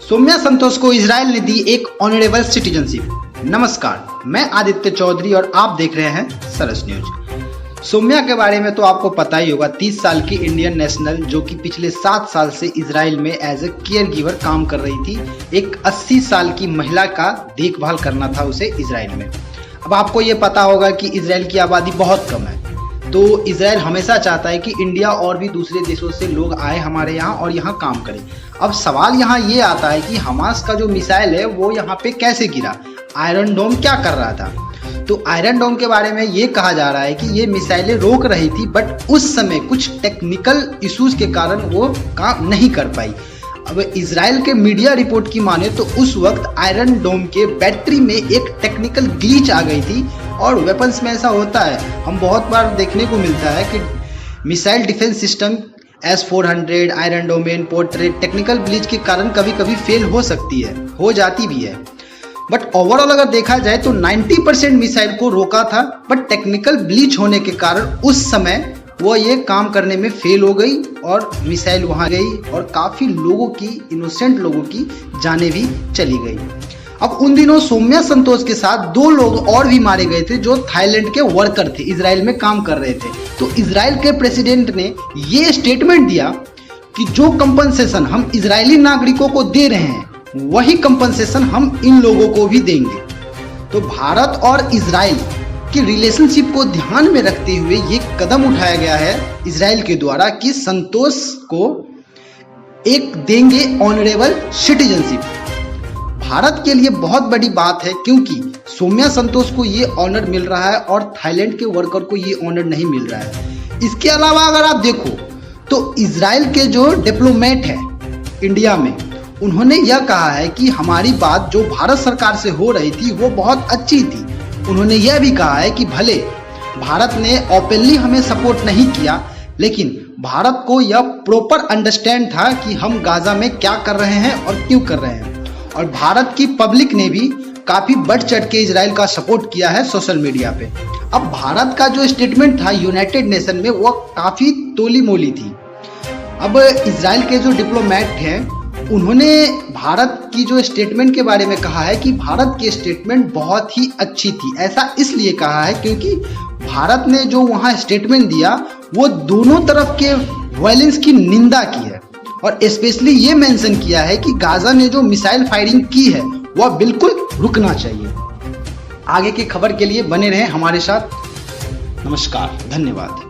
सौम्या संतोष को इजराइल ने दी एक ऑनरेबल सिटीजनशिप। नमस्कार, मैं आदित्य चौधरी और आप देख रहे हैं सरस न्यूज। सौम्या के बारे में तो आपको पता ही होगा, 30 साल की इंडियन नेशनल जो कि पिछले 7 साल से इजराइल में एज ए केयर गिवर काम कर रही थी। एक 80 साल की महिला का देखभाल करना था उसे इजराइल में। अब आपको ये पता होगा कि इजराइल की आबादी बहुत कम है, तो इजराइल हमेशा चाहता है कि इंडिया और भी दूसरे देशों से लोग आए हमारे यहाँ और यहाँ काम करें। अब सवाल यहाँ ये आता है कि हमास का जो मिसाइल है वो यहाँ पे कैसे गिरा, आयरन डोम क्या कर रहा था। तो आयरन डोम के बारे में ये कहा जा रहा है कि ये मिसाइलें रोक रही थी, बट उस समय कुछ टेक्निकल इश्यूज के कारण वो काम नहीं कर पाई। अब इजराइल के मीडिया रिपोर्ट की माने तो उस वक्त आयरन डोम के बैटरी में एक टेक्निकल ग्लिच आ गई थी। और वेपन्स में ऐसा होता है, हम बहुत बार देखने को मिलता है कि missile defence system S-400, iron domain, portrait technical glitch के कारण कभी कभी फेल हो सकती है, हो जाती भी है। बट ओवरऑल अगर देखा जाए तो 90% मिसाइल को रोका था, बट टेक्निकल ग्लिच होने के कारण उस समय वो ये काम करने में फेल हो गई और मिसाइल वहां गई और काफी लोगों की, इनोसेंट लोगों की जानें भी चली गई। अब उन दिनों सौम्या संतोष के साथ 2 लोग और भी मारे गए थे जो थाईलैंड के वर्कर थे, इजराइल में काम कर रहे थे। तो इजराइल के प्रेसिडेंट ने ये स्टेटमेंट दिया कि जो कंपनसेशन हम इजरायली नागरिकों को दे रहे हैं वही कंपनसेशन हम इन लोगों को भी देंगे। तो भारत और इजराइल की रिलेशनशिप को ध्यान में रखते हुए ये कदम उठाया गया है इजराइल के द्वारा कि संतोष को एक देंगे ऑनरेबल सिटीजनशिप। भारत के लिए बहुत बड़ी बात है क्योंकि सौम्या संतोष को ये ऑनर मिल रहा है और थाईलैंड के वर्कर को ये ऑनर नहीं मिल रहा है। इसके अलावा अगर आप देखो तो इजराइल के जो डिप्लोमेट है इंडिया में, उन्होंने यह कहा है कि हमारी बात जो भारत सरकार से हो रही थी वो बहुत अच्छी थी। उन्होंने यह भी कहा है कि भले भारत ने ओपनली हमें सपोर्ट नहीं किया, लेकिन भारत को यह प्रॉपर अंडरस्टैंड था कि हम गाजा में क्या कर रहे हैं और क्यों कर रहे हैं। और भारत की पब्लिक ने भी काफी बढ़ चढ़ के इजराइल का सपोर्ट किया है सोशल मीडिया पे। अब भारत का जो स्टेटमेंट था यूनाइटेड नेशन में वो काफी तोली मोली थी। अब इजराइल के जो डिप्लोमेट हैं उन्होंने भारत की जो स्टेटमेंट के बारे में कहा है कि भारत की स्टेटमेंट बहुत ही अच्छी थी। ऐसा इसलिए कहा है क्योंकि भारत ने जो वहाँ स्टेटमेंट दिया वो दोनों तरफ के वायलेंस की निंदा की है और स्पेशली ये मेंशन किया है कि गाजा ने जो मिसाइल फायरिंग की है वह बिल्कुल रुकना चाहिए। आगे की खबर के लिए बने रहें हमारे साथ। नमस्कार, धन्यवाद।